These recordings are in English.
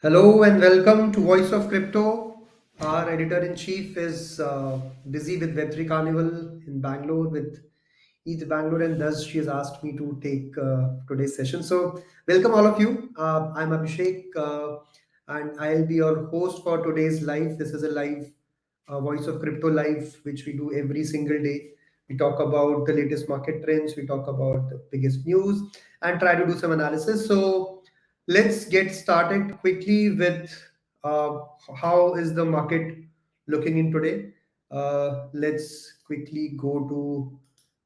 Hello and welcome to Voice of Crypto. Our editor in chief is busy with Web3 Carnival in Bangalore with East Bangalore, and thus she has asked me to take today's session. So, welcome all of you. I'm Abhishek, and I'll be your host for today's live. This is a live Voice of Crypto live, which we do every single day. We talk about the latest market trends, we talk about the biggest news, and try to do some analysis. So, let's get started quickly with uh, how is the market looking in today. Let's quickly go to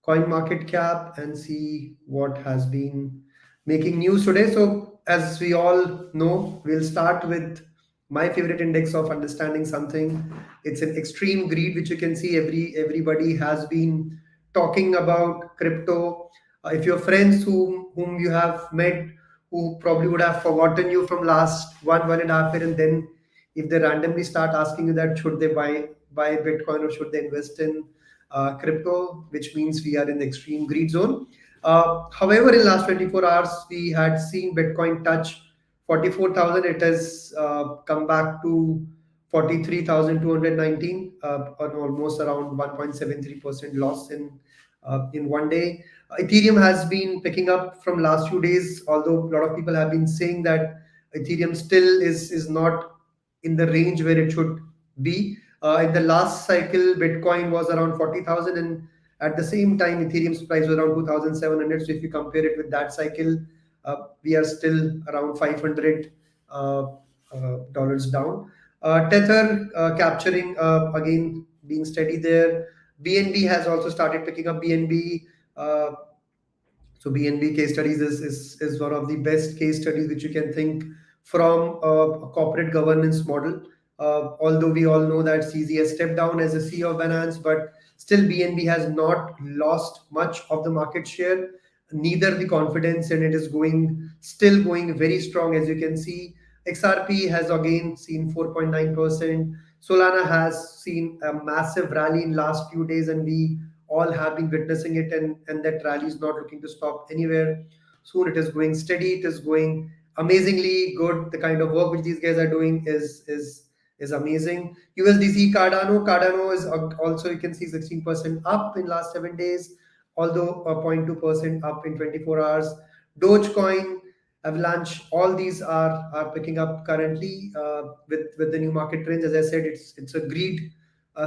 coin market cap and see what has been making news today. So as we all know, we'll start with my favorite index of understanding something. It's an extreme greed, which you can see everybody has been talking about crypto. If your friends whom you have met who probably would have forgotten you from last 1.5 year, and then if they randomly start asking you that should they buy Bitcoin or should they invest in crypto, which means we are in the extreme greed zone. However, in last 24 hours, we had seen Bitcoin touch 44,000. It has come back to 43,219, on almost around 1.73% loss in one day. Ethereum has been picking up from last few days, although a lot of people have been saying that Ethereum still is not in the range where it should be. In the last cycle, Bitcoin was around 40,000, and at the same time, Ethereum's price was around 2,700. So if you compare it with that cycle, we are still around 500 dollars down. Tether capturing again being steady there. BNB has also started picking up. BNB so BNB case studies is one of the best case studies which you can think from a corporate governance model. Although we all know that CZ has stepped down as a CEO of Binance, but still BNB has not lost much of the market share, neither the confidence, and it is still going very strong as you can see. XRP has again seen 4.9%. Solana has seen a massive rally in last few days, and we all have been witnessing it, and that rally is not looking to stop anywhere soon. It is going steady, it is going amazingly good. The kind of work which these guys are doing is amazing. USDC Cardano is also, you can see, 16% up in last 7 days, although 0.2% up in 24 hours. Dogecoin, Avalanche, all these are picking up currently with the new market trends. As I said, it's a greed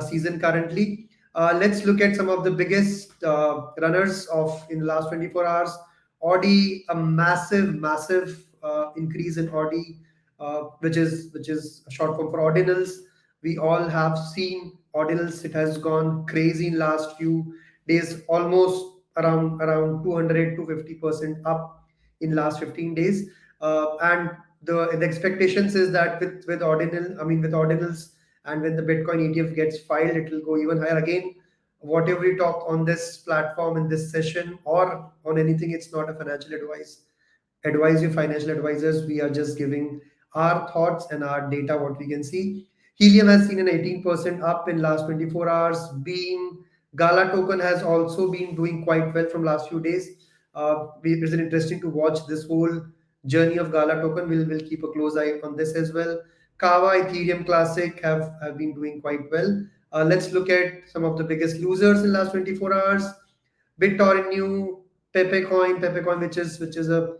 season currently. Let's look at some of the biggest runners of in the last 24 hours. Audi, a massive increase in Audi, which is a short form for ordinals. We all have seen ordinals. It has gone crazy in last few days, almost around 200 to 50% up in last 15 days. And the expectations is that with ordinals, and when the Bitcoin ETF gets filed, it will go even higher again. Whatever we talk on this platform in this session or on anything, it's not a financial advise you financial advisors. We are just giving our thoughts and our data, what we can see. Helium has seen an 18% up in last 24 hours. Beam Gala token has also been doing quite well from last few days. It is interesting to watch this whole journey of Gala token. We'll keep a close eye on this as well. Kava, Ethereum Classic have been doing quite well. Let's look at some of the biggest losers in last 24 hours. BitTorrent new, Pepe Coin, which is a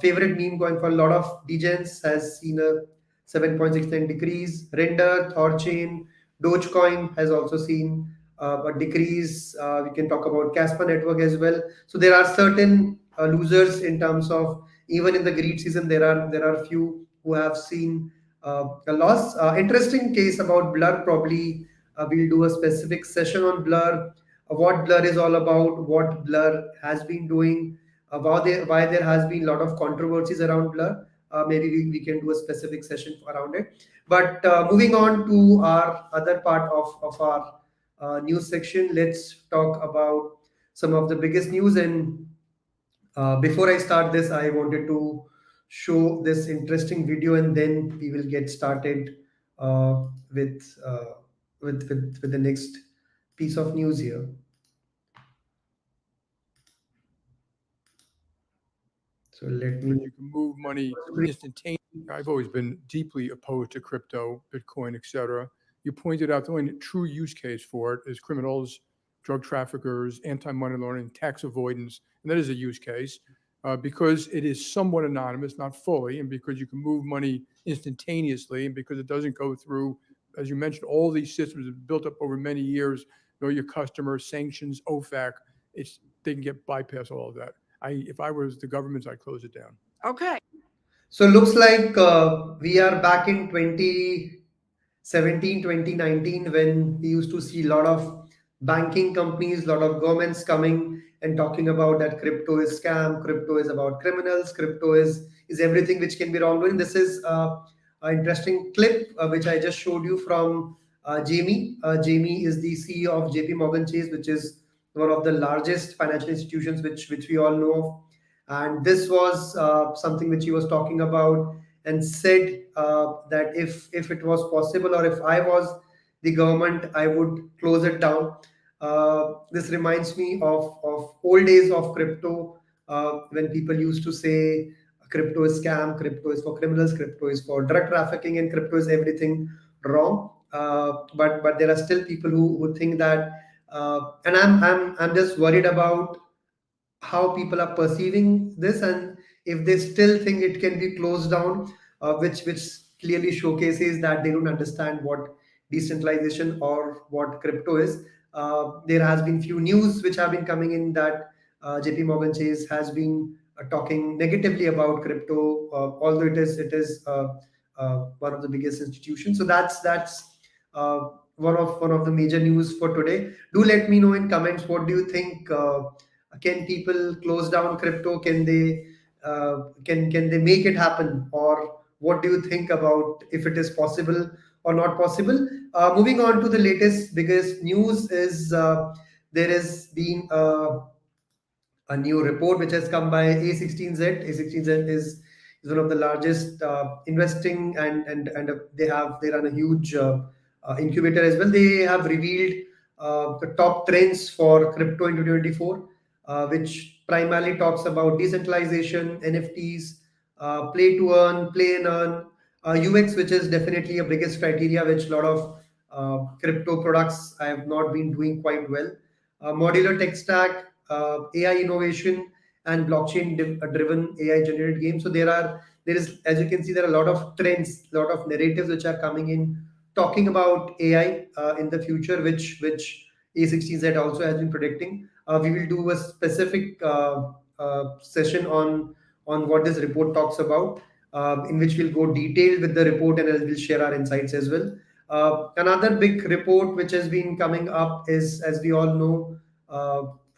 favorite meme coin for a lot of degens, has seen a 7.69 decrease. Render, Thorchain, Dogecoin has also seen a decrease. We can talk about Casper Network as well. So there are certain losers in terms of, even in the greed season, there are few who have seen a loss. Interesting case about Blur. Probably we'll do a specific session on Blur, what Blur is all about, what Blur has been doing, why there has been a lot of controversies around Blur. Maybe we can do a specific session around it. But moving on to our other part of our news section, let's talk about some of the biggest news. And before I start this, I wanted to show this interesting video, and then we will get started uh, with, with the next piece of news here. So let Where me you can move money instantaneously I've always been deeply opposed to crypto, Bitcoin, etc. You pointed out the only true use case for it is criminals, drug traffickers, anti-money laundering, tax avoidance, and that is a use case because it is somewhat anonymous, not fully, and because you can move money instantaneously, and because it doesn't go through, as you mentioned, all these systems have built up over many years. Know your customer, sanctions, OFAC. It's they can get bypass all of that. If I was the government, I'd close it down. Okay. So looks like we are back in 2017, 2019, when we used to see a lot of banking companies, a lot of governments coming and talking about that crypto is scam, crypto is about criminals, crypto is everything which can be wrongdoing. This is an interesting clip which I just showed you from Jamie. Jamie is the CEO of JP Morgan Chase, which is one of the largest financial institutions which we all know of. And this was something which he was talking about, and said that if it was possible, or if I was the government, I would close it down. This reminds me of old days of crypto, when people used to say crypto is scam, crypto is for criminals, crypto is for drug trafficking, and crypto is everything wrong. But there are still people who think that, and I'm just worried about how people are perceiving this, and if they still think it can be closed down, which clearly showcases that they don't understand what decentralization or what crypto is. There has been few news which have been coming in that JP Morgan Chase has been talking negatively about crypto, although it is one of the biggest institutions. So that's one of the major news for today. Do let me know in comments, what do you think? Can people close down crypto? Can they make it happen, or what do you think about if it is possible or not possible? Moving on to the latest biggest news is, there has been a new report which has come by A16Z. A16Z is one of the largest investing, and they run a huge incubator as well. They have revealed the top trends for crypto in 2024, which primarily talks about decentralization, NFTs, play to earn, play and earn, UX, which is definitely a biggest criteria, which a lot of crypto products I have not been doing quite well. Modular tech stack, AI innovation, and blockchain driven AI generated games. So there is, as you can see, there are a lot of trends, a lot of narratives which are coming in talking about AI in the future, which A16Z also has been predicting. We will do a specific session on what this report talks about, in which we'll go detailed with the report, and we'll share our insights as well. Another big report which has been coming up is, as we all know,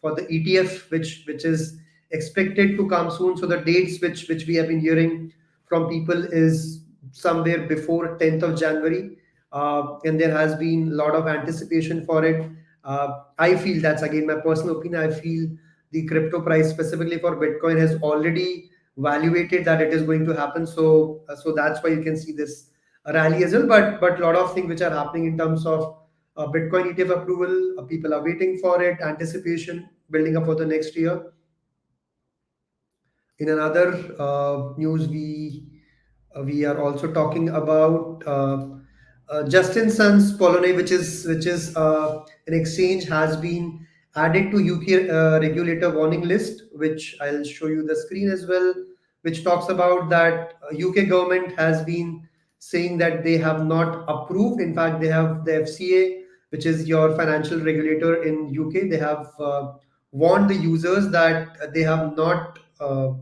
for the ETF, which is expected to come soon. So the dates which we have been hearing from people is somewhere before 10th of January, and there has been a lot of anticipation for it. I feel, that's again my personal opinion, I feel the crypto price specifically for Bitcoin has already valuated that it is going to happen. So that's why you can see this rally as well. But a lot of things which are happening in terms of Bitcoin ETF approval, people are waiting for it, anticipation building up for the next year. In another news, we are also talking about Justin Sun's Polonais, which is an exchange, has been added to UK regulator warning list, which I'll show you the screen as well, which talks about that UK government has been saying that they have not approved. In fact, they have the FCA, which is your financial regulator in UK. They have warned the users that they have not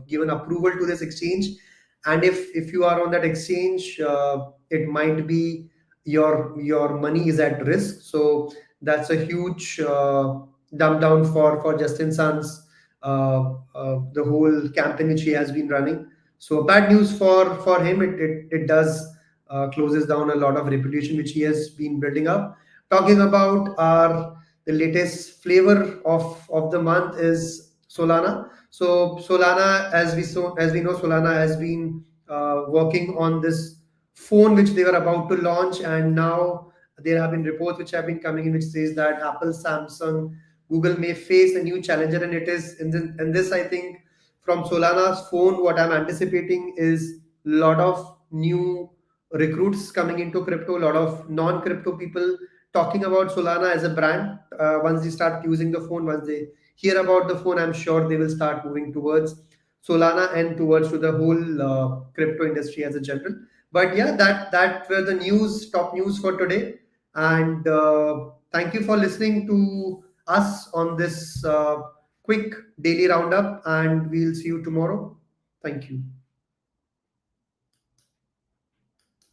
given approval to this exchange, and if you are on that exchange, it might be your money is at risk. So that's a huge dumb down for Justin Sun's the whole campaign which he has been running. So bad news for him. It does closes down a lot of reputation which he has been building up. Talking about our the latest flavor of the month is Solana. So Solana, as we know, Solana has been working on this phone which they were about to launch, and now there have been reports which have been coming in which says that Apple, Samsung, Google may face a new challenger, and it is in this I think from Solana's phone, what I'm anticipating is lot of new recruits coming into crypto, a lot of non-crypto people talking about Solana as a brand. Once they start using the phone, once they hear about the phone, I'm sure they will start moving towards Solana and towards to the whole crypto industry as a general. But yeah, that were the news, top news for today. And thank you for listening to us on this quick daily roundup. And we'll see you tomorrow. Thank you.